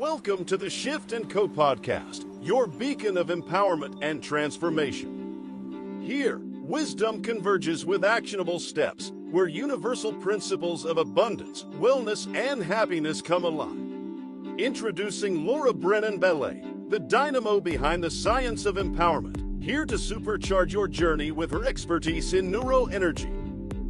Welcome to the Shift & Co podcast, your beacon of empowerment and transformation. Here, wisdom converges with actionable steps, where universal principles of abundance, wellness, and happiness come alive. Introducing Laura Brennan-Ballet, the dynamo behind the science of empowerment, here to supercharge your journey with her expertise in neuroenergy.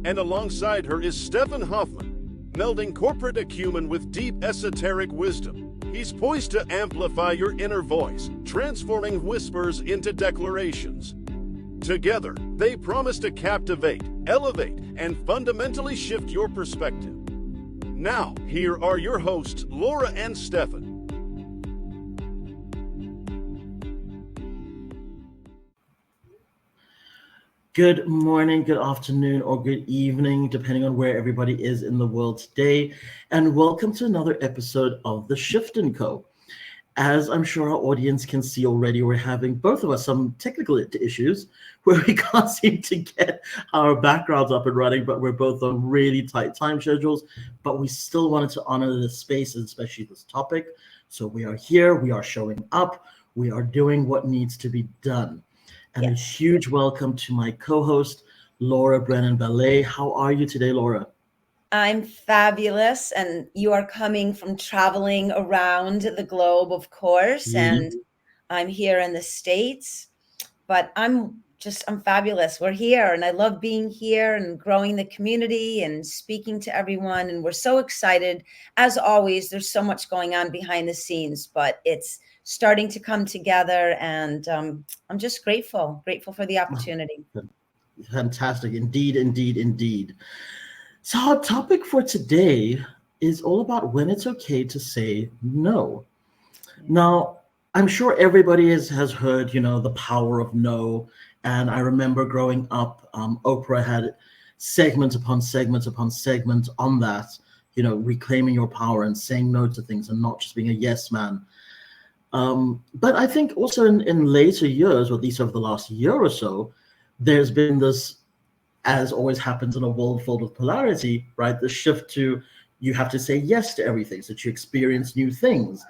And alongside her is Stefan Hoffman, melding corporate acumen with deep esoteric wisdom. He's poised to amplify your inner voice, transforming whispers into declarations. Together, they promise to captivate, elevate, and fundamentally shift your perspective. Now, here are your hosts, Laura and Stefan. Good morning, good afternoon, or good evening, depending on where everybody is in the world today. And welcome to another episode of The Shift & Co. As I'm sure our audience can see already, we're having, both of us, some technical issues where we can't seem to get our backgrounds up and running, but we're both on really tight time schedules. But we still wanted to honor this space, and especially this topic. So we are here, we are showing up, we are doing what needs to be done. And a huge welcome to my co-host, Laura Brennan-Ballet. How are you today, Laura? I'm fabulous. And you are coming from traveling around the globe, of course. And I'm here in the States. But I'm fabulous. We're here. And I love being here and growing the community and speaking to everyone. And we're so excited. As always, there's so much going on behind the scenes, but it's starting to come together, and I'm just grateful for the opportunity. Fantastic. Indeed. So our topic for today is all about when it's okay to say no. Now, I'm sure everybody has heard, the power of no. And I remember growing up, Oprah had segment upon segment on that, reclaiming your power and saying no to things and not just being a yes man. But I think also in later years, or at least over the last year or so, there's been this, as always happens in a world filled with polarity, right? The shift to you have to say yes to everything so that you experience new things.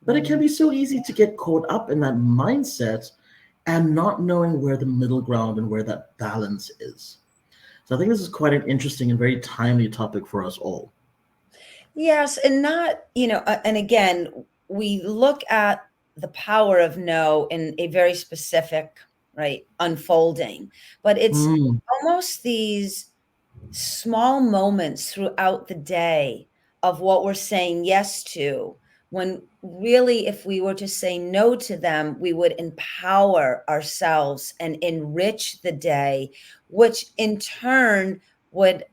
But it can be so easy to get caught up in that mindset and not knowing where the middle ground and where that balance is. So I think this is quite an interesting and very timely topic for us all. Yes, and not, and again, we look at the power of no in a very specific, right, unfolding, but it's almost these small moments throughout the day of what we're saying yes to, when really, if we were to say no to them, we would empower ourselves and enrich the day, which in turn would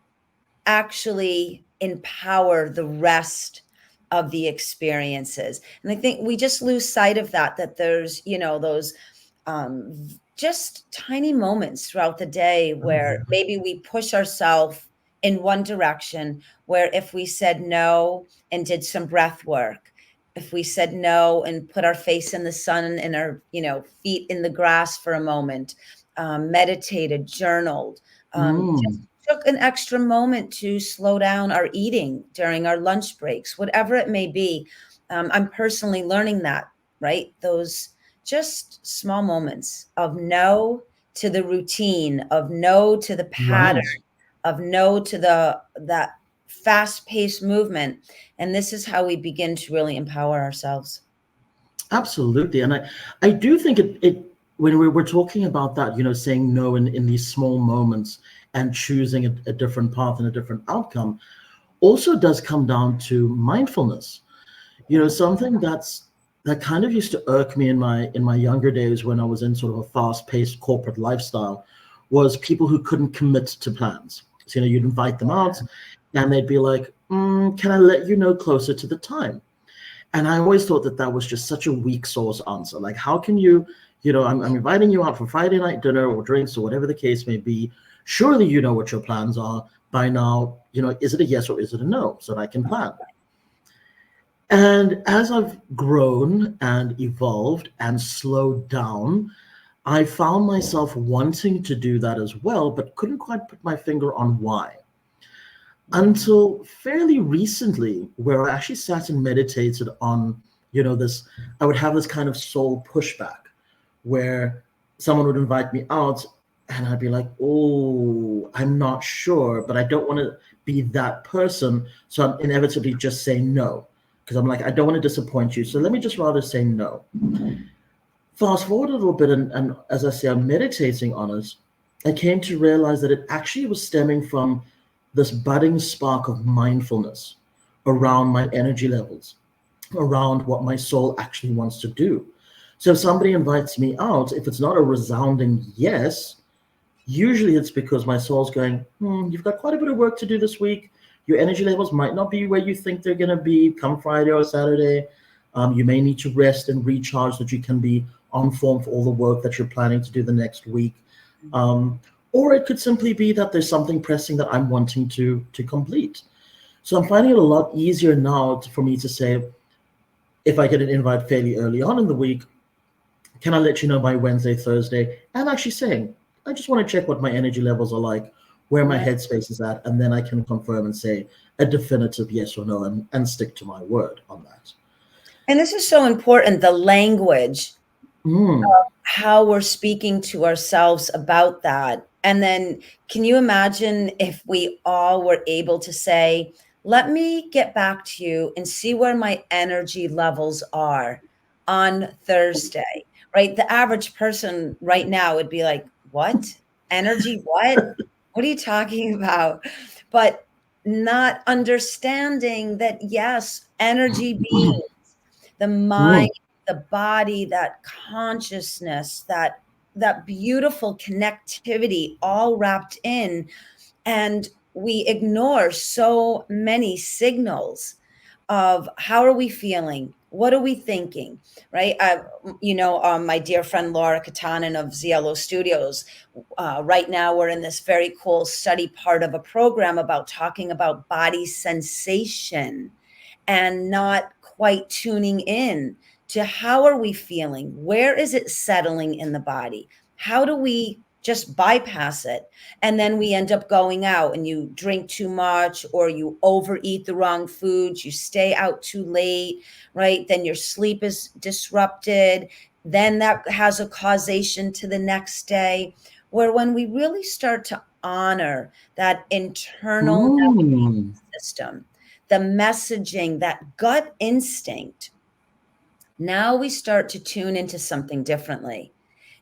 actually empower the rest of the experiences. And I think we just lose sight of that there's, those just tiny moments throughout the day where maybe we push ourselves in one direction, where if we said no and did some breath work, if we said no and put our face in the sun and our, feet in the grass for a moment, meditated, journaled, just took an extra moment to slow down our eating during our lunch breaks, whatever it may be. I'm personally learning that, right? Those just small moments of no to the routine, of no to the pattern, of no to that fast-paced movement. And this is how we begin to really empower ourselves. Absolutely. And I do think it when we're talking about that, saying no in these small moments and choosing a different path and a different outcome also does come down to mindfulness. Something that kind of used to irk me in my younger days when I was in sort of a fast-paced corporate lifestyle was people who couldn't commit to plans. So, you'd invite them out and they'd be like, can I let you know closer to the time? And I always thought that was just such a weak sauce answer. Like, how can you, I'm inviting you out for Friday night dinner or drinks or whatever the case may be. Surely you know what your plans are by now. Is it a yes or is it a no, so that I can plan? And as I've grown and evolved and slowed down, I found myself wanting to do that as well, but couldn't quite put my finger on why. Until fairly recently, where I actually sat and meditated on I would have this kind of soul pushback where someone would invite me out and I'd be like, oh, I'm not sure, but I don't want to be that person. So I'm inevitably just saying no, because I'm like, I don't want to disappoint you. So let me just rather say no. Fast forward a little bit, and as I say, I'm meditating on it. I came to realize that it actually was stemming from this budding spark of mindfulness around my energy levels, around what my soul actually wants to do. So if somebody invites me out, if it's not a resounding yes, usually it's because my soul's going, you've got quite a bit of work to do this week. Your energy levels might not be where you think they're going to be come Friday or Saturday. You may need to rest and recharge so that you can be on form for all the work that you're planning to do the next week. Or it could simply be that there's something pressing that I'm wanting to complete. So I'm finding it a lot easier now for me to say, if I get an invite fairly early on in the week, can I let you know by Wednesday, Thursday? I'm actually saying, I just want to check what my energy levels are like, where my headspace is at, and then I can confirm and say a definitive yes or no and stick to my word on that. And this is so important, the language, how we're speaking to ourselves about that. And then can you imagine if we all were able to say, let me get back to you and see where my energy levels are on Thursday, right? The average person right now would be like, what? Energy? What? What are you talking about? But not understanding that, yes, energy beings, the mind, the body, that consciousness, that beautiful connectivity all wrapped in. And we ignore so many signals of how are we feeling? What are we thinking? Right? My dear friend Laura Katanen of Zielo Studios, right now we're in this very cool study part of a program about talking about body sensation and not quite tuning in to how are we feeling? Where is it settling in the body? How do we just bypass it? And then we end up going out and you drink too much or you overeat the wrong foods, you stay out too late, right? Then your sleep is disrupted. Then that has a causation to the next day, where when we really start to honor that internal system, the messaging, that gut instinct, now we start to tune into something differently.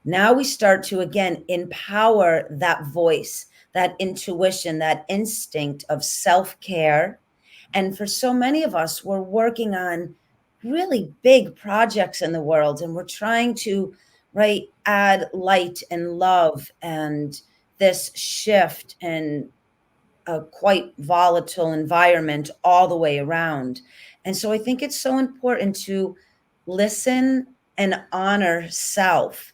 Now we start to, again, empower that voice, that intuition, that instinct of self-care. And for so many of us, we're working on really big projects in the world, and we're trying to, right, add light and love and this shift in a quite volatile environment all the way around. And so I think it's so important to listen and honor self.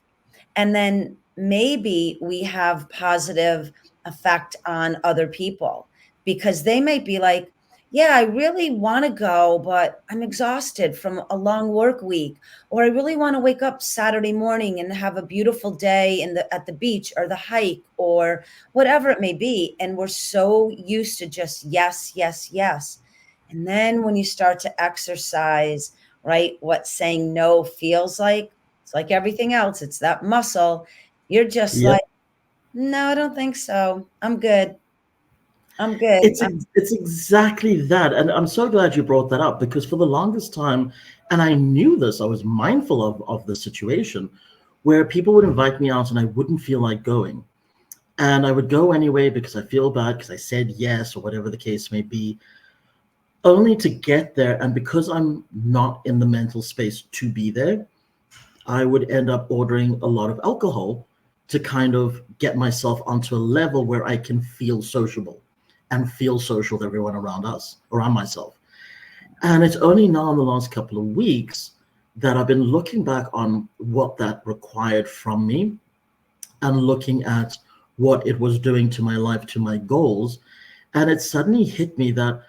And then maybe we have positive effect on other people, because they might be like, yeah, I really want to go, but I'm exhausted from a long work week. Or I really want to wake up Saturday morning and have a beautiful day at the beach or the hike or whatever it may be. And we're so used to just yes, yes, yes. And then when you start to exercise, right, what saying no feels like, it's like everything else. It's that muscle. You're just like, no, I don't think so. I'm good. I'm good. It's exactly that. And I'm so glad you brought that up, because for the longest time, and I knew this, I was mindful of the situation where people would invite me out and I wouldn't feel like going. And I would go anyway because I feel bad because I said yes or whatever the case may be, only to get there. And because I'm not in the mental space to be there, I would end up ordering a lot of alcohol to kind of get myself onto a level where I can feel sociable and feel social with everyone around myself. And it's only now in the last couple of weeks that I've been looking back on what that required from me and looking at what it was doing to my life, to my goals. And it suddenly hit me that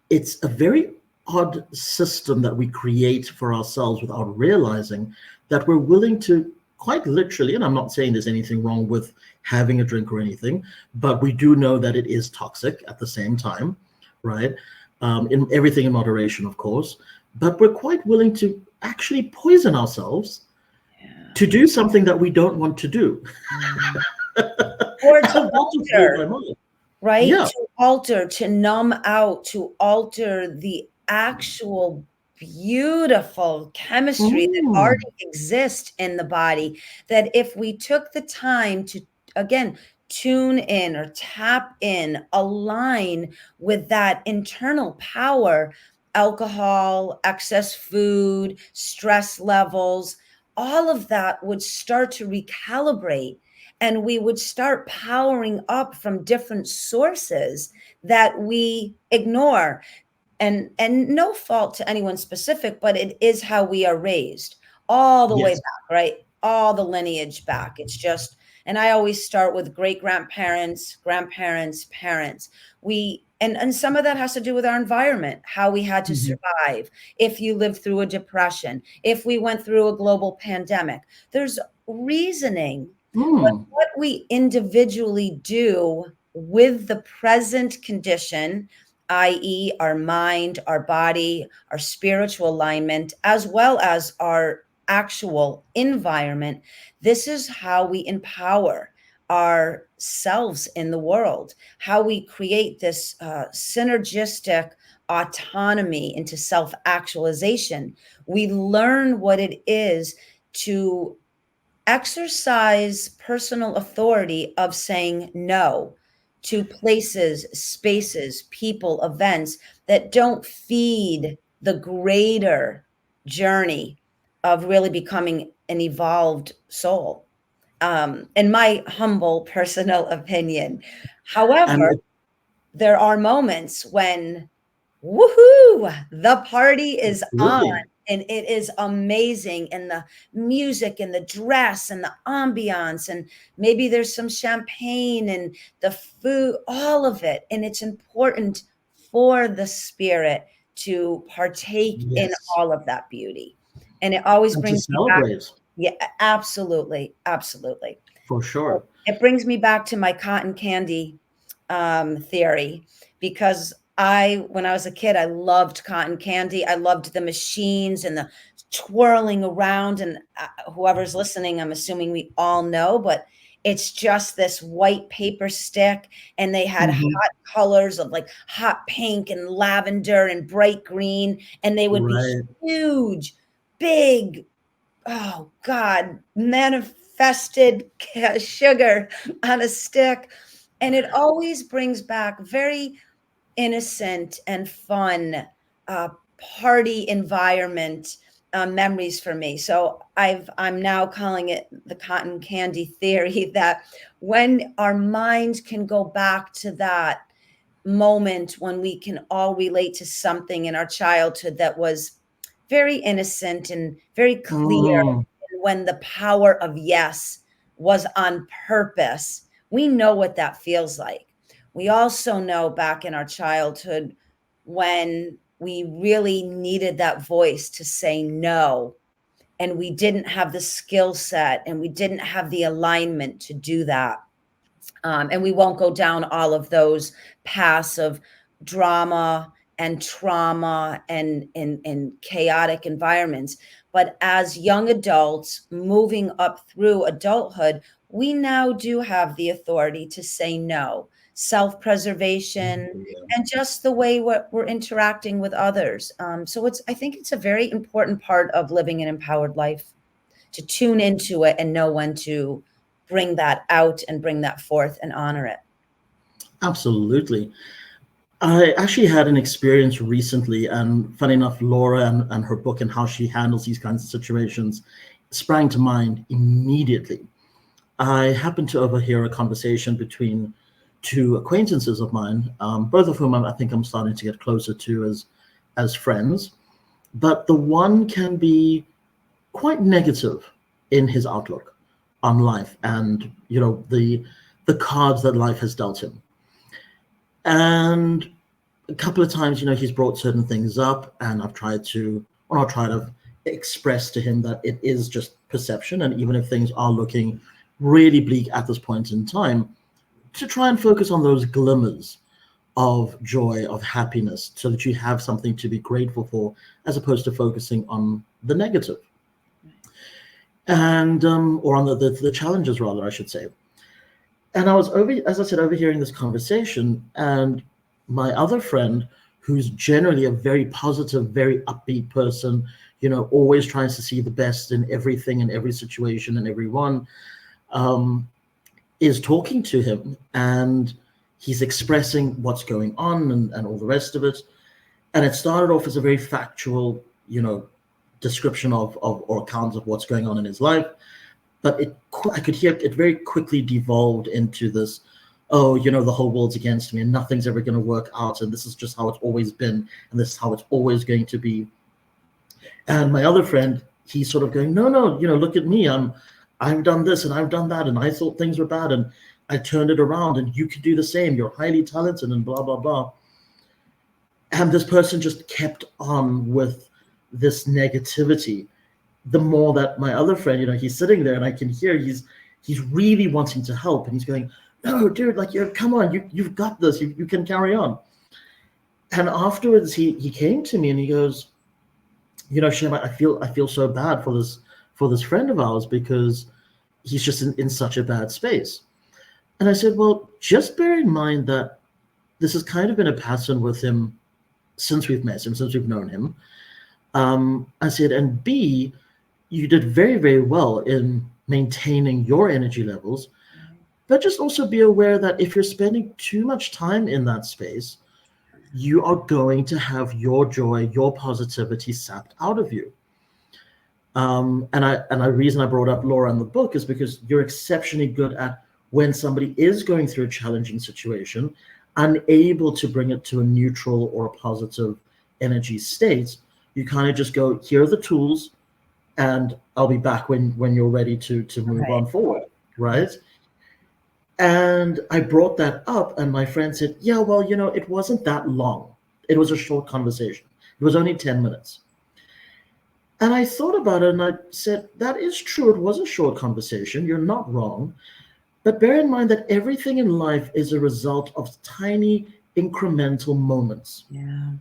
it's a very odd system that we create for ourselves without realizing that we're willing to quite literally, and I'm not saying there's anything wrong with having a drink or anything, but we do know that it is toxic at the same time, right? In everything in moderation, of course. but we're quite willing to actually poison ourselves to do something that we don't want to do. Or to alter, right? Yeah. To alter, to numb out, to alter the actual beautiful chemistry that already exists in the body, that if we took the time to, again, tune in or tap in, align with that internal power, alcohol, excess food, stress levels, all of that would start to recalibrate, and we would start powering up from different sources that we ignore. And no fault to anyone specific, but it is how we are raised all the way back, right? All the lineage back. It's just, and I always start with great grandparents, grandparents, parents. And some of that has to do with our environment, how we had to survive. If you lived through a depression, if we went through a global pandemic, there's reasoning. But what we individually do with the present condition, i.e., our mind, our body, our spiritual alignment, as well as our actual environment, this is how we empower ourselves in the world, how we create this synergistic autonomy into self-actualization. We learn what it is to exercise personal authority of saying no to places, spaces, people, events that don't feed the greater journey of really becoming an evolved soul. In my humble personal opinion. However, there are moments when, woohoo, the party is on and it is amazing. And the music and the dress and the ambiance, and maybe there's some champagne and the food, all of it. And it's important for the spirit to partake in all of that beauty. And it always brings me back. Yeah, absolutely. Absolutely. For sure. It brings me back to my cotton candy theory, because when I was a kid, I loved cotton candy. I loved the machines and the twirling around, and whoever's listening, I'm assuming we all know, but it's just this white paper stick, and they had hot colors of like hot pink and lavender and bright green, and they would be huge, big, oh God, manifested sugar on a stick. And it always brings back very innocent and fun party environment memories for me. So I'm now calling it the cotton candy theory, that when our minds can go back to that moment when we can all relate to something in our childhood that was very innocent and very clear, and when the power of yes was on purpose, we know what that feels like. We also know back in our childhood when we really needed that voice to say no, and we didn't have the skill set and we didn't have the alignment to do that. And we won't go down all of those paths of drama and trauma and chaotic environments. But as young adults moving up through adulthood, we now do have the authority to say no, self-preservation, and just the way we're interacting with others. So I think it's a very important part of living an empowered life, to tune into it and know when to bring that out and bring that forth and honor it. Absolutely. I actually had an experience recently, and funny enough, Laura and her book and how she handles these kinds of situations sprang to mind immediately. I happened to overhear a conversation between two acquaintances of mine, both of whom I think I'm starting to get closer to as friends. But the one can be quite negative in his outlook on life and, the cards that life has dealt him. And a couple of times, he's brought certain things up, and I've tried to express to him that it is just perception. And even if things are looking really bleak at this point in time, to try and focus on those glimmers of joy, of happiness, so that you have something to be grateful for, as opposed to focusing on the negative. And or on the challenges, rather, I should say. And I was as I said, overhearing this conversation, and my other friend, who's generally a very positive, very upbeat person, always tries to see the best in everything and every situation and everyone, is talking to him, and he's expressing what's going on and all the rest of it. And it started off as a very factual, description of or account of what's going on in his life. But I could hear it very quickly devolved into this, oh, the whole world's against me and nothing's ever going to work out. And this is just how it's always been. And this is how it's always going to be. And my other friend, he's sort of going, no, look at me. I've done this and I've done that. And I thought things were bad. And I turned it around, and you could do the same. You're highly talented and blah, blah, blah. And this person just kept on with this negativity. The more that my other friend, he's sitting there and I can hear he's really wanting to help. And he's going, no, dude, come on, you've got this. You can carry on. And afterwards he came to me and he goes, Shem, I feel so bad for this friend of ours, because he's just in such a bad space. And I said, well, just bear in mind that this has kind of been a pattern with him since we've met him, since we've known him. I said, and B, you did very, very well in maintaining your energy levels, but just also be aware that if you're spending too much time in that space, you are going to have your joy, your positivity sapped out of you. And the reason I brought up Laura in the book is because you're exceptionally good at, when somebody is going through a challenging situation, unable to bring it to a neutral or a positive energy state, you kind of just go, here are the tools, and I'll be back when you're ready to move on forward, right? And I brought that up, and my friend said, yeah, well, it wasn't that long. It was a short conversation. It was only 10 minutes. And I thought about it, and I said, that is true. It was a short conversation. You're not wrong. But bear in mind that everything in life is a result of tiny incremental moments. Yeah.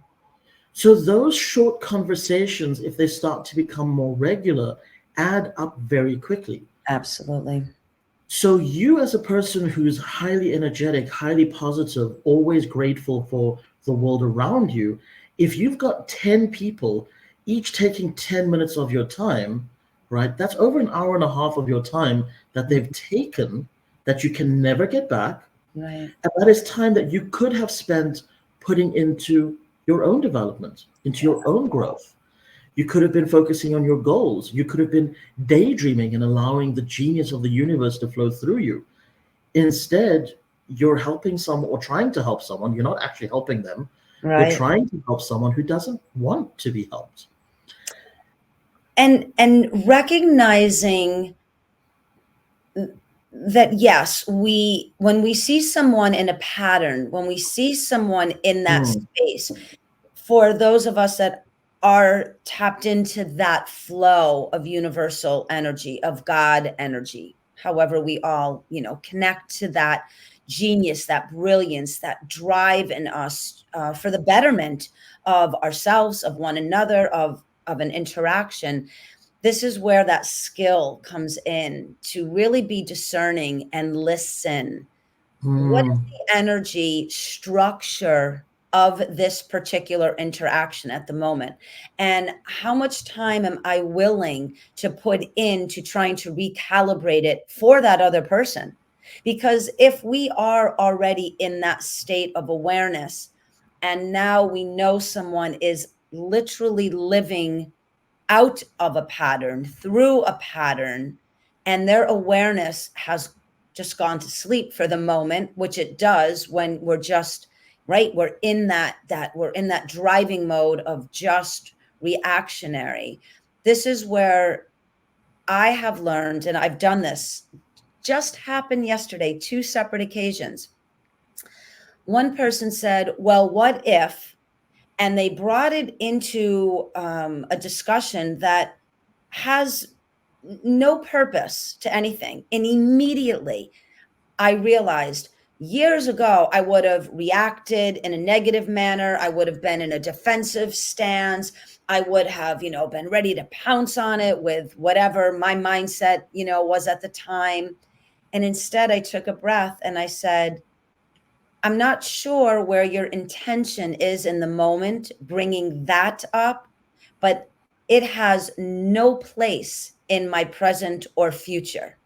So those short conversations, if they start to become more regular, add up very quickly. Absolutely. So you, as a person who's highly energetic, highly positive, always grateful for the world around you, if you've got 10 people, each taking 10 minutes of your time, right? That's over an hour and a half of your time that they've taken, that you can never get back. Right. And that is time that you could have spent putting into your own development, into your own growth. You could have been focusing on your goals. You could have been daydreaming and allowing the genius of the universe to flow through you. Instead, you're helping someone, or trying to help someone. You're not actually helping them. Right. You're trying to help someone who doesn't want to be helped. And recognizing that, yes, when we see someone in a pattern, when we see someone in that space, for those of us that are tapped into that flow of universal energy, of God energy, however we all, connect to that genius, that brilliance, that drive in us for the betterment of ourselves, of one another, of an interaction. This is where that skill comes in, to really be discerning and listen. What is the energy structure of this particular interaction at the moment? And how much time am I willing to put into trying to recalibrate it for that other person? Because if we are already in that state of awareness, and now we know someone is literally living out of a pattern, through a pattern, and their awareness has just gone to sleep for the moment, which it does when we're just right, we're in that driving mode of just reactionary. This is where I have learned, and I've done this, just happened yesterday, 2 separate occasions. One person said, well, what if? And they brought it into a discussion that has no purpose to anything. And immediately I realized Years ago, I would have reacted in a negative manner. I would have been in a defensive stance. I would have, been ready to pounce on it with whatever my mindset, was at the time. And instead, I took a breath and I said, I'm not sure where your intention is in the moment, bringing that up, but it has no place in my present or future.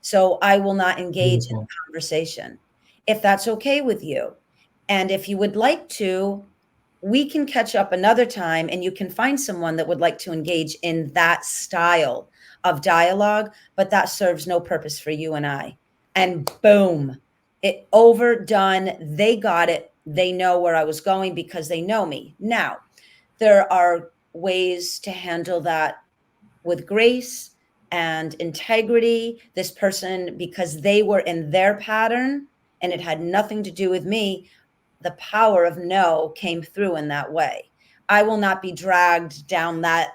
So I will not engage in Beautiful. the conversation if that's okay with you. And if you would like to, we can catch up another time and you can find someone that would like to engage in that style of dialogue, but that serves no purpose for you and I. And boom, it overdone. They got it. They know where I was going because they know me. Now, there are ways to handle that with grace and integrity. This person, because they were in their pattern and it had nothing to do with me, the power of no came through in that way. I will not be dragged down that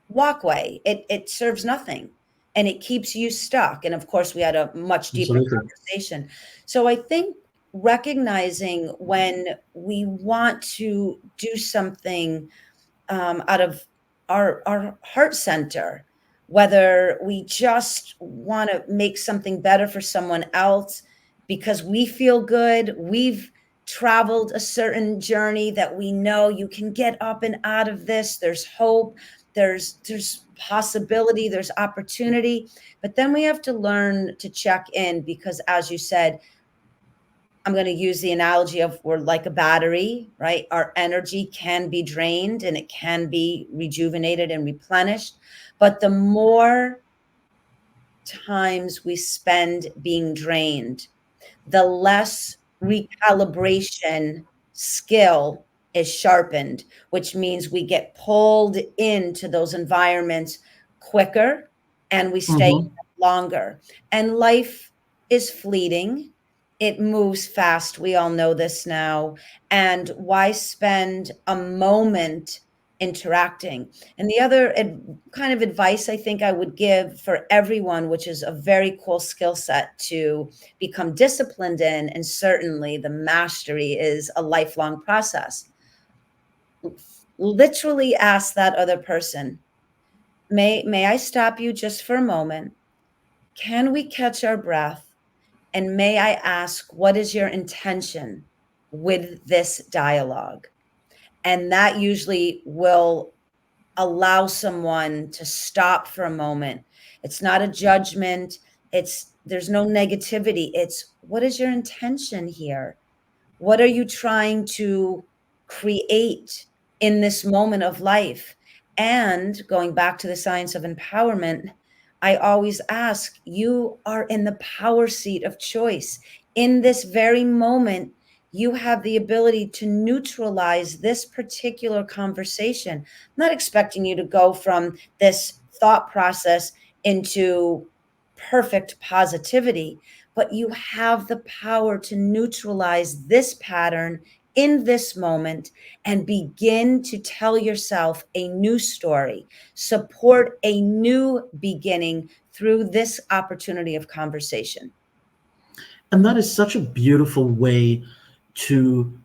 walkway. It serves nothing and it keeps you stuck. And of course, we had a much deeper conversation. So I think recognizing when we want to do something out of our heart center, whether we just want to make something better for someone else because we feel good, we've traveled a certain journey that we know you can get up and out of this, there's hope, there's possibility, there's opportunity. But then we have to learn to check in because, as you said, I'm going to use the analogy of we're like a battery, right? Our energy can be drained and it can be rejuvenated and replenished. But the more times we spend being drained, the less recalibration skill is sharpened, which means we get pulled into those environments quicker and we stay longer. And life is fleeting. It moves fast. We all know this now. And why spend a moment interacting? And the other kind of advice I think I would give for everyone, which is a very cool skill set to become disciplined in, and certainly the mastery is a lifelong process. Literally ask that other person, may I stop you just for a moment? Can we catch our breath? And may I ask, what is your intention with this dialogue? And that usually will allow someone to stop for a moment. It's not a judgment. There's no negativity. It's, what is your intention here? What are you trying to create in this moment of life? And going back to the science of empowerment, I always ask, you are in the power seat of choice. In this very moment, you have the ability to neutralize this particular conversation. I'm not expecting you to go from this thought process into perfect positivity, but you have the power to neutralize this pattern in this moment and begin to tell yourself a new story, support a new beginning through this opportunity of conversation. And that is such a beautiful way to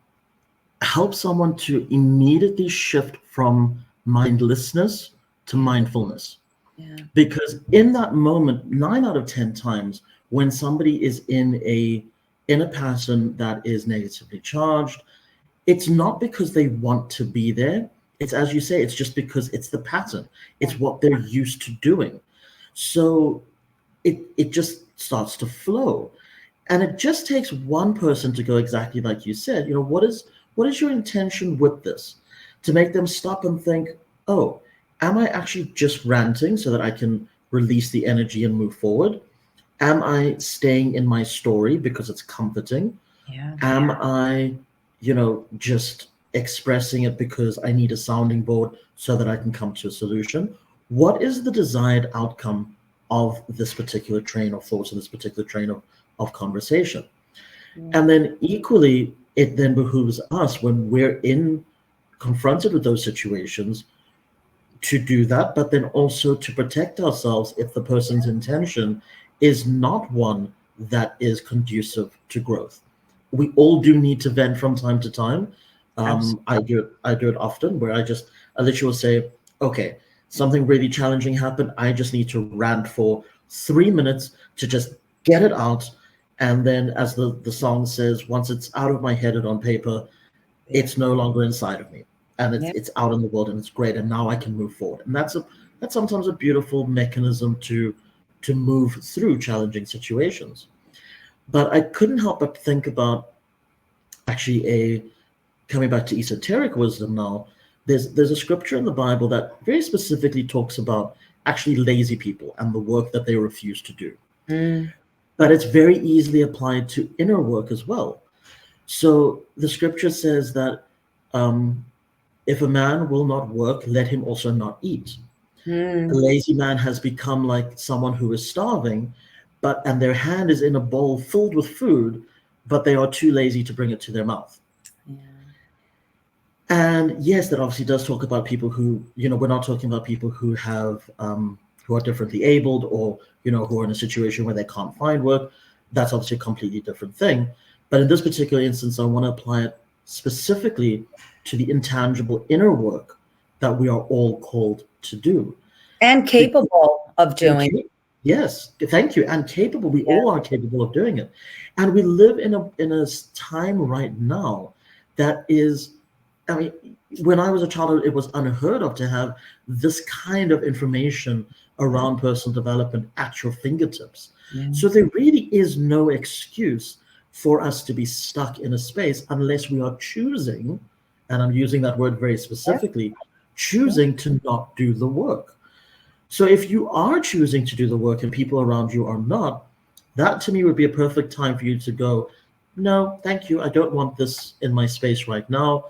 help someone to immediately shift from mindlessness to mindfulness. Yeah. Because in that moment, 9 out of 10 times, when somebody is in a pattern that is negatively charged, it's not because they want to be there. It's, as you say, it's just because it's the pattern. It's what they're used to doing. So it just starts to flow. And it just takes one person to go exactly like you said, what is your intention with this? To make them stop and think, oh, am I actually just ranting so that I can release the energy and move forward? Am I staying in my story because it's comforting? Yeah. Am I, just expressing it because I need a sounding board so that I can come to a solution? What is the desired outcome of this particular train of thoughts and this particular train of conversation? And then equally, it then behooves us when we're confronted with those situations to do that, but then also to protect ourselves if the person's intention is not one that is conducive to growth. We all do need to vent from time to time. I do it often, where I literally will say, okay, something really challenging happened. I just need to rant for 3 minutes to just get it out. And then, as the song says, once it's out of my head and on paper, it's no longer inside of me, and it's out in the world, and it's great. And now I can move forward. And that's sometimes a beautiful mechanism to move through challenging situations. But I couldn't help but think about actually coming back to esoteric wisdom now. There's a scripture in the Bible that very specifically talks about actually lazy people and the work that they refuse to do. But it's very easily applied to inner work as well. So the scripture says that if a man will not work, let him also not eat. A lazy man has become like someone who is starving, and their hand is in a bowl filled with food, but they are too lazy to bring it to their mouth. And yes, that obviously does talk about people who, we're not talking about people who have who are differently abled, or who are in a situation where they can't find work. That's obviously a completely different thing. But in this particular instance, I want to apply it specifically to the intangible inner work that we are all called to do. And capable of doing. Yes, thank you. And capable. We all are capable of doing it. And we live in a time right now that is, I mean, when I was a child, it was unheard of to have this kind of information around personal development at your fingertips. So there really is no excuse for us to be stuck in a space unless we are choosing, and I'm using that word very specifically, choosing to not do the work. So if you are choosing to do the work and people around you are not, that to me would be a perfect time for you to go, no, thank you. I don't want this in my space right now.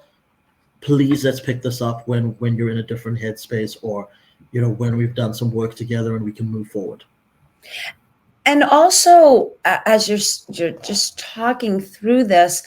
Please, let's pick this up when you're in a different headspace, or, when we've done some work together and we can move forward. And also, as you're just talking through this,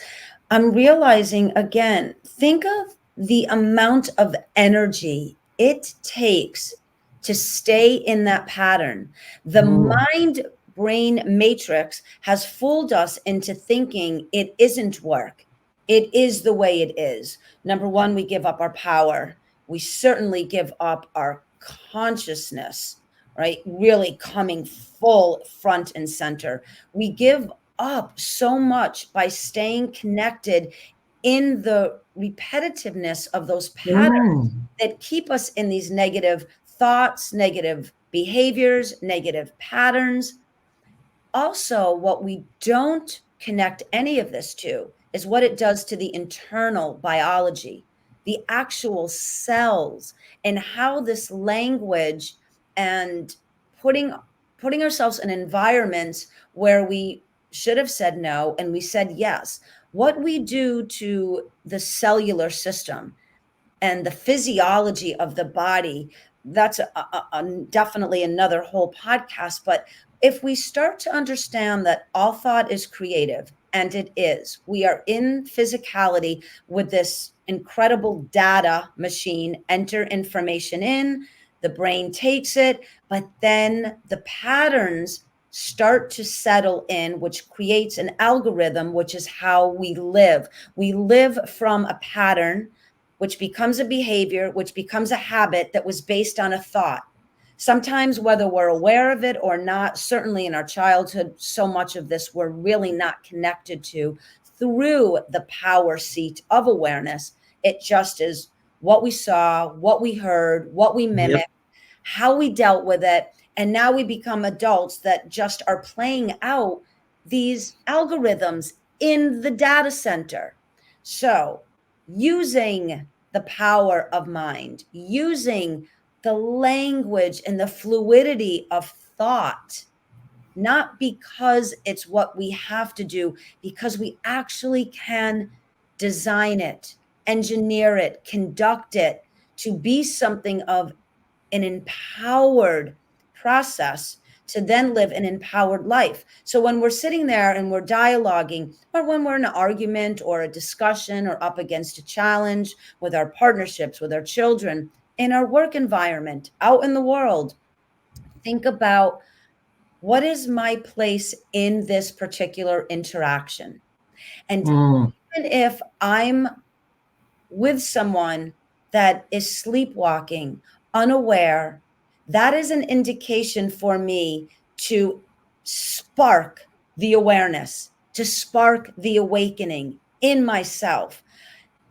I'm realizing again, think of the amount of energy it takes to stay in that pattern. The mind-brain matrix has fooled us into thinking it isn't work. It is the way it is. Number one, we give up our power. We certainly give up our consciousness, right? Really coming full front and center. We give up so much by staying connected in the repetitiveness of those patterns that keep us in these negative thoughts, negative behaviors, negative patterns. Also, what we don't connect any of this to is what it does to the internal biology, the actual cells, and how this language and putting ourselves in environments where we should have said no and we said yes. What we do to the cellular system and the physiology of the body, that's definitely another whole podcast. But if we start to understand that all thought is creative, and it is, we are in physicality with this incredible data machine, enter information in, the brain takes it, but then the patterns start to settle in, which creates an algorithm, which is how we live. We live from a pattern, which becomes a behavior, which becomes a habit that was based on a thought. Sometimes, whether we're aware of it or not, certainly in our childhood, so much of this we're really not connected to through the power seat of awareness. It just is what we saw, what we heard, what we mimicked, how we dealt with it. And now we become adults that just are playing out these algorithms in the data center. So using the power of mind, using the language and the fluidity of thought, not because it's what we have to do, because we actually can design it, engineer it, conduct it to be something of an empowered process to then live an empowered life. So when we're sitting there and we're dialoguing, or when we're in an argument or a discussion or up against a challenge with our partnerships, with our children, in our work environment, out in the world, think about What is my place in this particular interaction? And Mm. even if I'm with someone that is sleepwalking, unaware, that is an indication for me to spark the awareness, to spark the awakening in myself.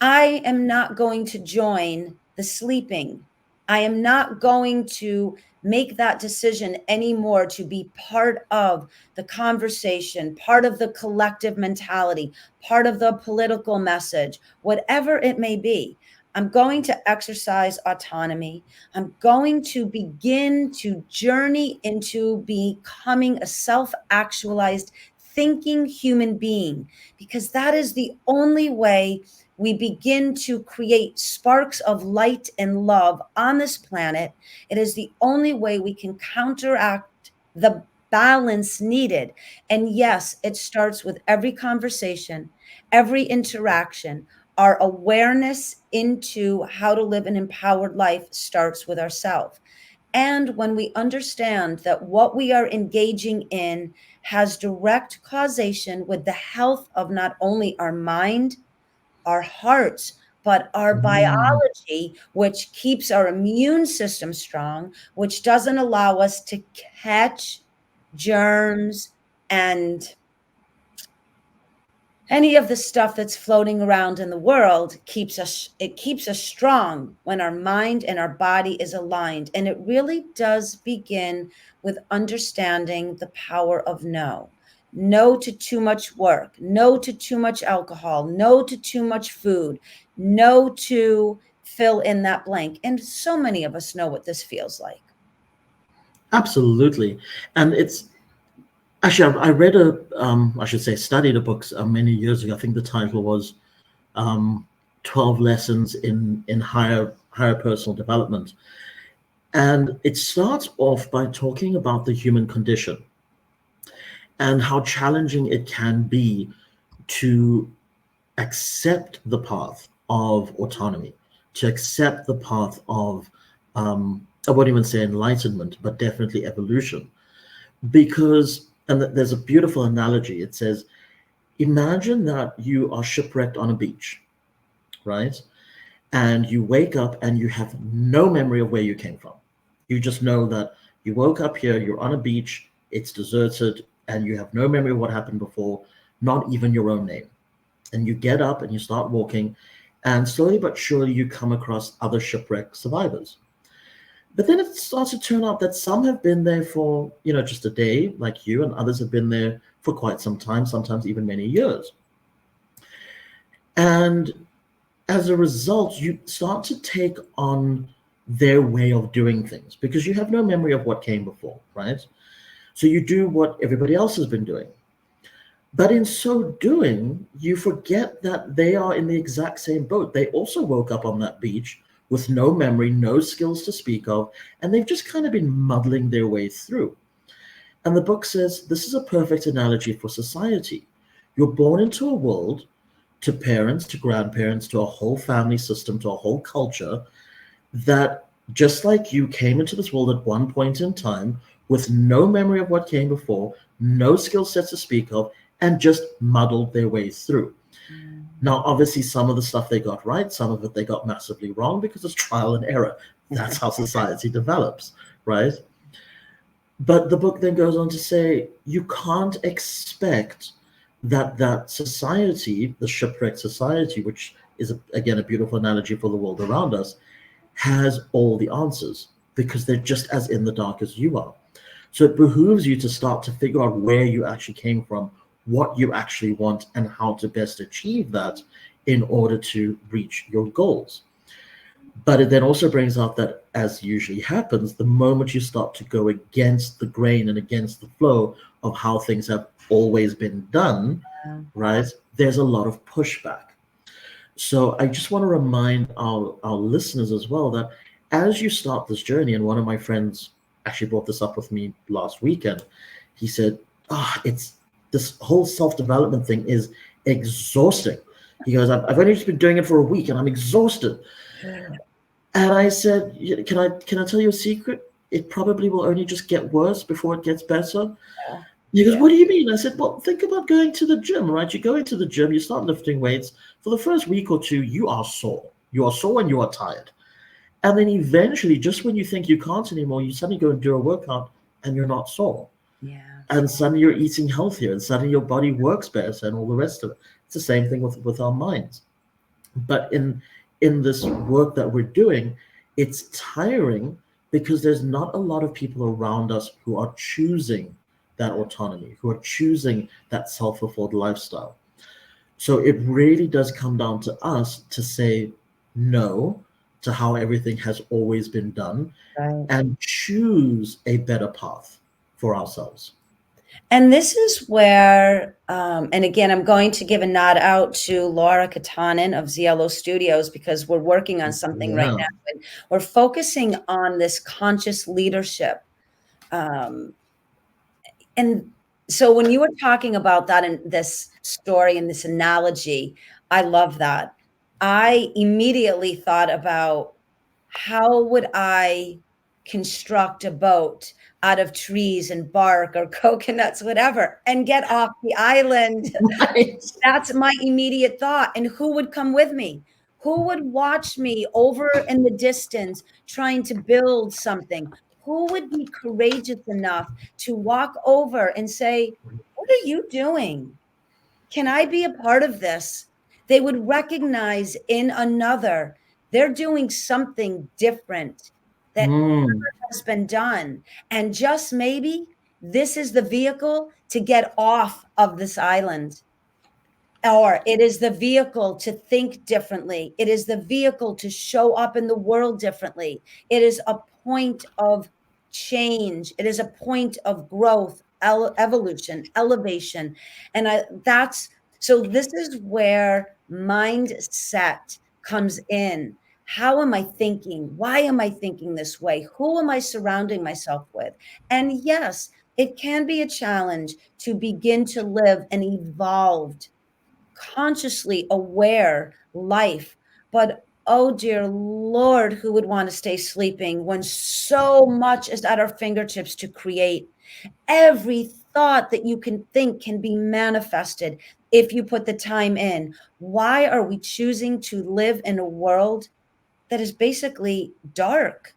I am not going to join the sleeping. I am not going to make that decision anymore to be part of the conversation, part of the collective mentality, part of the political message, whatever it may be. I'm going to exercise autonomy. I'm going to begin to journey into becoming a self actualized thinking human being, because that is the only way we begin to create sparks of light and love on this planet. It is the only way we can counteract the balance needed. And yes, it starts with every conversation, every interaction. Our awareness into how to live an empowered life starts with ourselves. And when we understand that what we are engaging in has direct causation with the health of not only our mind, our hearts, but our Mm. biology, which keeps our immune system strong, which doesn't allow us to catch germs and any of the stuff that's floating around in the world. Keeps us strong when our mind and our body is aligned. And it really does begin with understanding the power of no. No to too much work, no to too much alcohol, no to too much food, no to fill in that blank. And so many of us know what this feels like. Absolutely. And it's actually, I read I should say, studied a book many years ago. I think the title was 12 Lessons in Higher Personal Development. And it starts off by talking about the human condition and how challenging it can be to accept the path of autonomy, to accept the path of, I won't even say enlightenment, but definitely evolution. Because, and there's a beautiful analogy. It says, imagine that you are shipwrecked on a beach, right? And you wake up and you have no memory of where you came from. You just know that you woke up here, you're on a beach, it's deserted, and you have no memory of what happened before, not even your own name. And you get up and you start walking, and slowly but surely you come across other shipwreck survivors. But then it starts to turn out that some have been there for, just a day, like you, and others have been there for quite some time, sometimes even many years. And as a result, you start to take on their way of doing things because you have no memory of what came before, right? So you do what everybody else has been doing. But in so doing, you forget that they are in the exact same boat. They also woke up on that beach with no memory, no skills to speak of, and they've just kind of been muddling their way through. And the book says this is a perfect analogy for society. You're born into a world, to parents, to grandparents, to a whole family system, to a whole culture, that just like you came into this world at one point in time with no memory of what came before, no skill sets to speak of, and just muddled their way through. Now, obviously, some of the stuff they got right, some of it they got massively wrong because it's trial and error. That's how society develops, right? But the book then goes on to say you can't expect that society, the shipwrecked society, which is, again, a beautiful analogy for the world around us, has all the answers because they're just as in the dark as you are. So it behooves you to start to figure out where you actually came from, what you actually want, and how to best achieve that in order to reach your goals. But it then also brings out that, as usually happens, the moment you start to go against the grain and against the flow of how things have always been done, right, there's a lot of pushback. So I just want to remind our listeners as well that as you start this journey, and one of my friends actually brought this up with me last weekend, he said, it's this whole self-development thing is exhausting. He goes, I've only just been doing it for a week and I'm exhausted. And I said, can I tell you a secret? it probably will only just get worse before it gets better. Yeah. He goes, what do you mean? I said, well, think about going to the gym, right? You go into the gym, you start lifting weights. For the first week or two, you are sore. You are sore and you are tired. And then eventually, just when you think you can't anymore, you suddenly go and do a workout and you're not sore. Yeah. And suddenly you're eating healthier and suddenly your body works better and all the rest of it. It's the same thing with our minds. But in this work that we're doing, it's tiring because there's not a lot of people around us who are choosing that autonomy, who are choosing that self-fulfilled lifestyle. So it really does come down to us to say no to how everything has always been done, Right. and choose a better path for ourselves. And this is where, and again, I'm going to give a nod out to Laura Katanen of Zielo Studios, because we're working on something right now. And we're focusing on this conscious leadership. And so when you were talking about that in this story and this analogy, I love that. I immediately thought about, how would I construct a boat out of trees and bark or coconuts, whatever, and get off the island? Right. That's my immediate thought. And who would come with me? Who would watch me over in the distance trying to build something? Who would be courageous enough to walk over and say, what are you doing? Can I be a part of this? They would recognize in another, they're doing something different that never has been done. And just maybe this is the vehicle to get off of this island. Or it is the vehicle to think differently. It is the vehicle to show up in the world differently. It is a point of change. It is a point of growth, evolution, elevation. And so this is where mindset comes in. How am I thinking? Why am I thinking this way? Who am I surrounding myself with? And yes, it can be a challenge to begin to live an evolved, consciously aware life. But oh dear Lord, who would want to stay sleeping when so much is at our fingertips to create? Every thought that you can think can be manifested if you put the time in. Why are we choosing to live in a world that is basically dark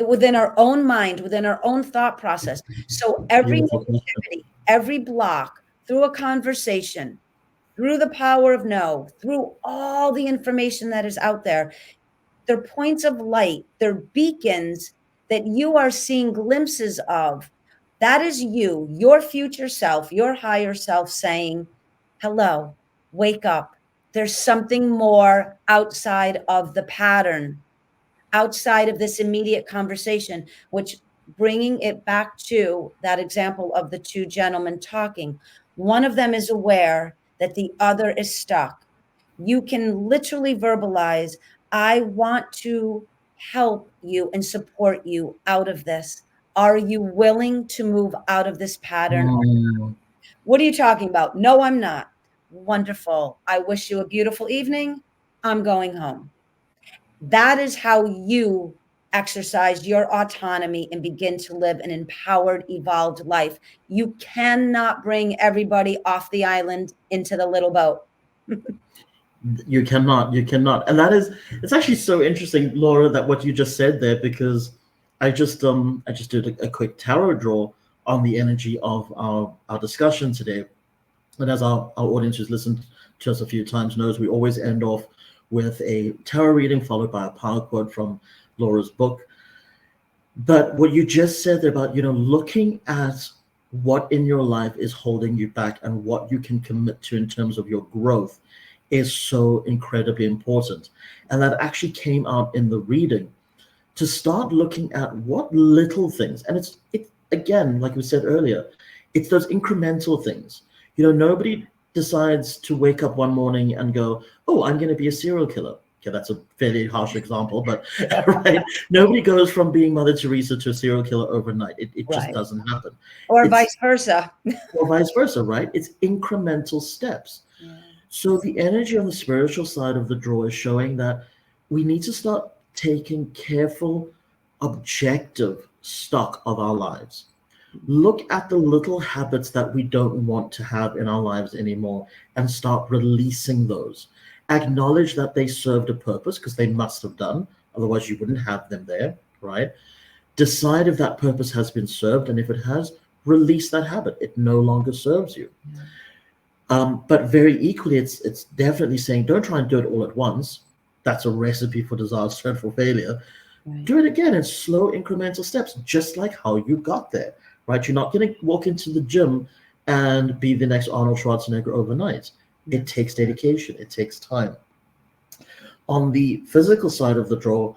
within our own mind, within our own thought process? So every negativity, every block, through a conversation, through the power of no, through all the information that is out there, they're points of light, they're beacons that you are seeing glimpses of. That is you, your future self, your higher self saying, hello, wake up. There's something more outside of the pattern, outside of this immediate conversation, which, bringing it back to that example of the two gentlemen talking, one of them is aware that the other is stuck. You can literally verbalize, I want to help you and support you out of this. Are you willing to move out of this pattern? What are you talking about? No, I'm not. Wonderful. I wish you a beautiful evening. I'm going home. That is how you exercise your autonomy and begin to live an empowered, evolved life. You cannot bring everybody off the island into the little boat. You cannot. And it's actually so interesting, Laura, that what you just said there, because I just did a quick tarot draw on the energy of our discussion today. And as our audience who's listened to us a few times knows, we always end off with a tarot reading followed by a power quote from Laura's book. But what you just said about, looking at what in your life is holding you back and what you can commit to in terms of your growth is so incredibly important. And that actually came out in the reading, to start looking at what little things, and it's again, like we said earlier, it's those incremental things. Nobody decides to wake up one morning and go, oh, I'm going to be a serial killer. Okay, that's a fairly harsh example, but right? Nobody goes from being Mother Teresa to a serial killer overnight. It just doesn't happen. Or vice versa. Or vice versa, right? It's incremental steps. Yeah. So the energy on the spiritual side of the draw is showing that we need to start taking careful, objective stock of our lives. Look at the little habits that we don't want to have in our lives anymore and start releasing those. Acknowledge that they served a purpose because they must have done, otherwise, you wouldn't have them there, right? Decide if that purpose has been served, and if it has, release that habit. It no longer serves you. But very equally, it's definitely saying don't try and do it all at once. That's a recipe for disaster and for failure. Right. Do it again in slow incremental steps, just like how you got there, right? You're not going to walk into the gym and be the next Arnold Schwarzenegger overnight. It takes dedication. It takes time. On the physical side of the draw,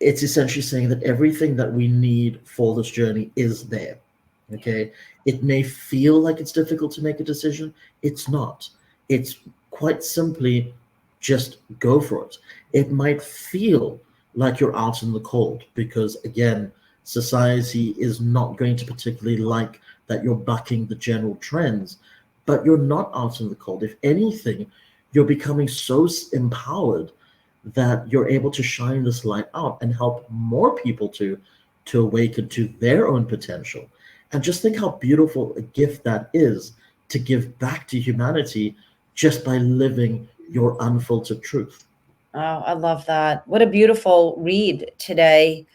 it's essentially saying that everything that we need for this journey is there. Okay. It may feel like it's difficult to make a decision. It's not. It's quite simply just go for it. It might feel like you're out in the cold because, again, society is not going to particularly like that you're bucking the general trends, but you're not out in the cold. If anything, you're becoming so empowered that you're able to shine this light out and help more people to awaken to their own potential. And just think how beautiful a gift that is to give back to humanity just by living your unfiltered truth. Oh, I love that. What a beautiful read today.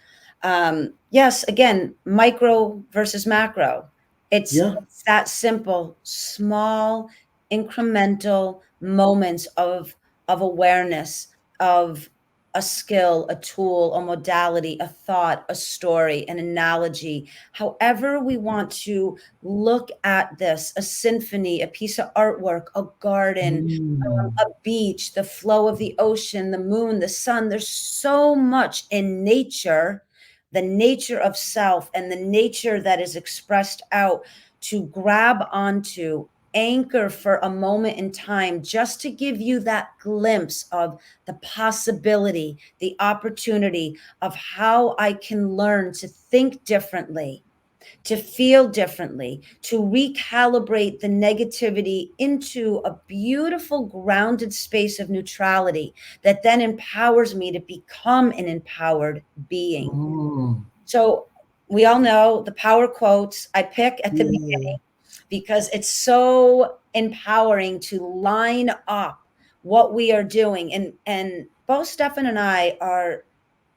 Yes, again, micro versus macro. It's that simple, small, incremental moments of awareness, of a skill, a tool, a modality, a thought, a story, an analogy, however we want to look at this, a symphony, a piece of artwork, a garden, a beach, the flow of the ocean, the moon, the sun. There's so much in nature, the nature of self and the nature that is expressed out, to grab onto, anchor for a moment in time, just to give you that glimpse of the possibility, the opportunity of how I can learn to think differently, to feel differently, to recalibrate the negativity into a beautiful grounded space of neutrality that then empowers me to become an empowered being. So we all know the power quotes I pick at the beginning, because it's so empowering to line up what we are doing. And both Stefan and I are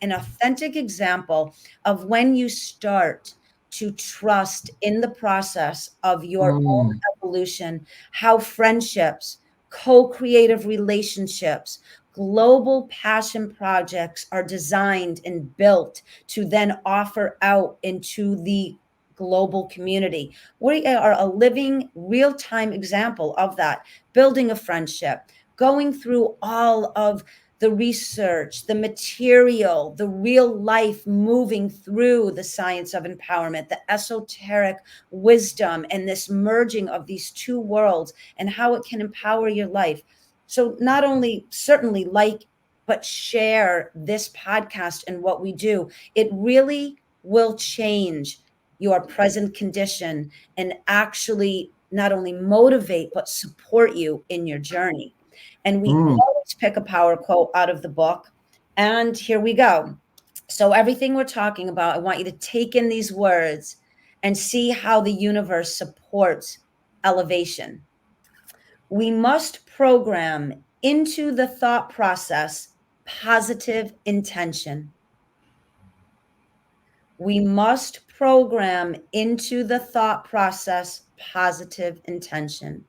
an authentic example of when you start to trust in the process of your own evolution, how friendships, co-creative relationships, global passion projects are designed and built to then offer out into the global community. We are a living, real-time example of that, building a friendship, going through all of the research, the material, the real life, moving through the science of empowerment, the esoteric wisdom, and this merging of these two worlds and how it can empower your life. So not only certainly like, but share this podcast and what we do. It really will change your present condition and actually not only motivate, but support you in your journey. And we always pick a power quote out of the book. And here we go. So everything we're talking about, I want you to take in these words and see how the universe supports elevation. We must program into the thought process positive intention. We must program into the thought process positive intention.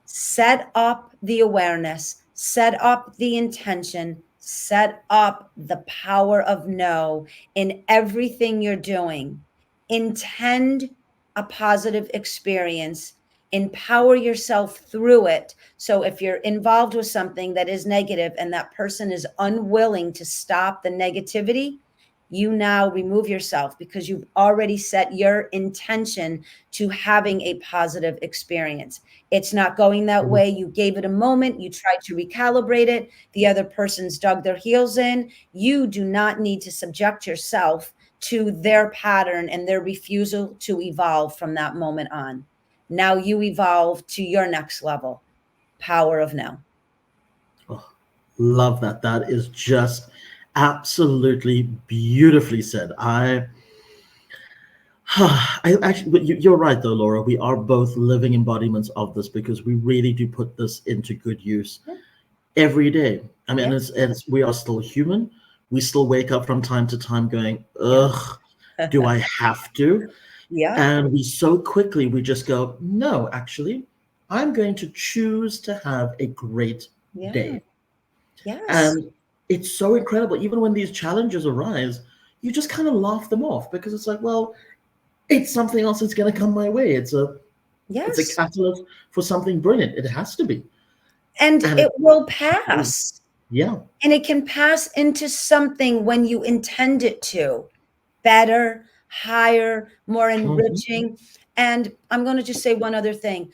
Set up the awareness, set up the intention, set up the power of no in everything you're doing. Intend a positive experience, empower yourself through it. So if you're involved with something that is negative and that person is unwilling to stop the negativity, you now remove yourself because you've already set your intention to having a positive experience. It's not going that way. You gave it a moment. You tried to recalibrate it. The other person's dug their heels in. You do not need to subject yourself to their pattern and their refusal to evolve from that moment on. Now you evolve to your next level. Power of now. Oh, love that. That is just Absolutely beautifully said. I actually, but you're right though, Laura. We are both living embodiments of this because we really do put this into good use every day. I mean, Yeah. we are still human. We still wake up from time to time going, Yeah. ugh, do I have to? Yeah. And we just go, no, actually, I'm going to choose to have a great Yeah. day. Yes. And it's so incredible. Even when these challenges arise, you just kind of laugh them off because it's like, well, it's something else that's going to come my way. It's a Yes. catalyst for something brilliant. It has to be. And And it will pass. yeah. And it can pass into something when you intend it to. Better, higher, more enriching. And I'm going to just say one other thing.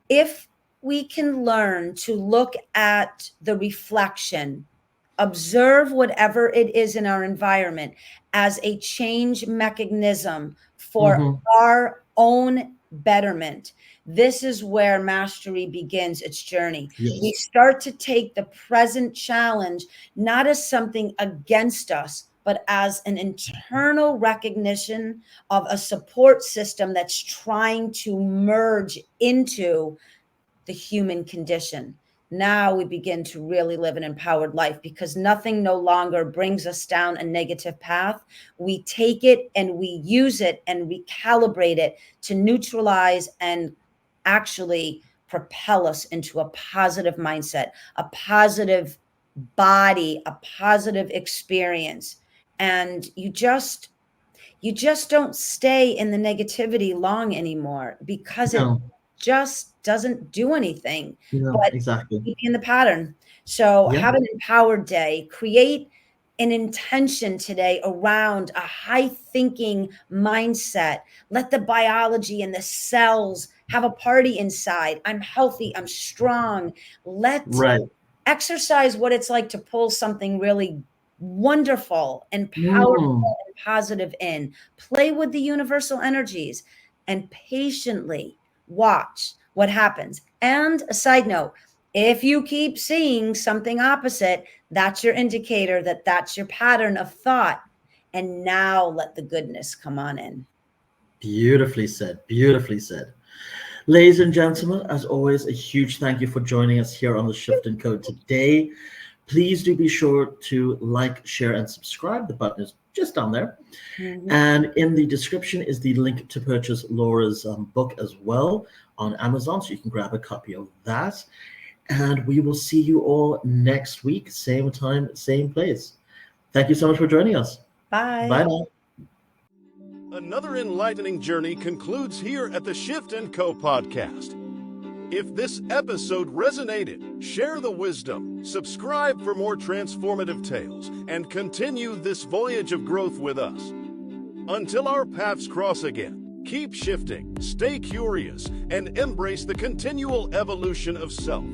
If we can learn to look at the reflection, observe whatever it is in our environment as a change mechanism for our own betterment, this is where mastery begins its journey. Yes. We start to take the present challenge not as something against us, but as an internal recognition of a support system that's trying to merge into the human condition. Now we begin to really live an empowered life because nothing no longer brings us down a negative path. We take it and we use it and recalibrate it to neutralize and actually propel us into a positive mindset, a positive body, a positive experience. And you just don't stay in the negativity long anymore because it just doesn't do anything but exactly. keep you in the pattern. So have an empowered day. Create an intention today around a high thinking mindset. Let the biology and the cells have a party inside. I'm healthy. I'm strong. Exercise what it's like to pull something really wonderful and powerful and positive in. Play with the universal energies and patiently watch what happens. And a side note, if you keep seeing something opposite, that's your indicator that that's your pattern of thought. And now let the goodness come on in. Beautifully said. Beautifully said. Ladies and gentlemen, as always, a huge thank you for joining us here on the Shift and Code today. Please do be sure to like, share, and subscribe. The button is just down there. And in the description is the link to purchase Laura's book as well on Amazon, so you can grab a copy of that. And we will see you all next week, same time, same place. Thank you so much for joining us. Bye. Bye now. Another enlightening journey concludes here at the Shift & Co. podcast. If this episode resonated, share the wisdom, subscribe for more transformative tales, and continue this voyage of growth with us. Until our paths cross again, keep shifting, stay curious, and embrace the continual evolution of self.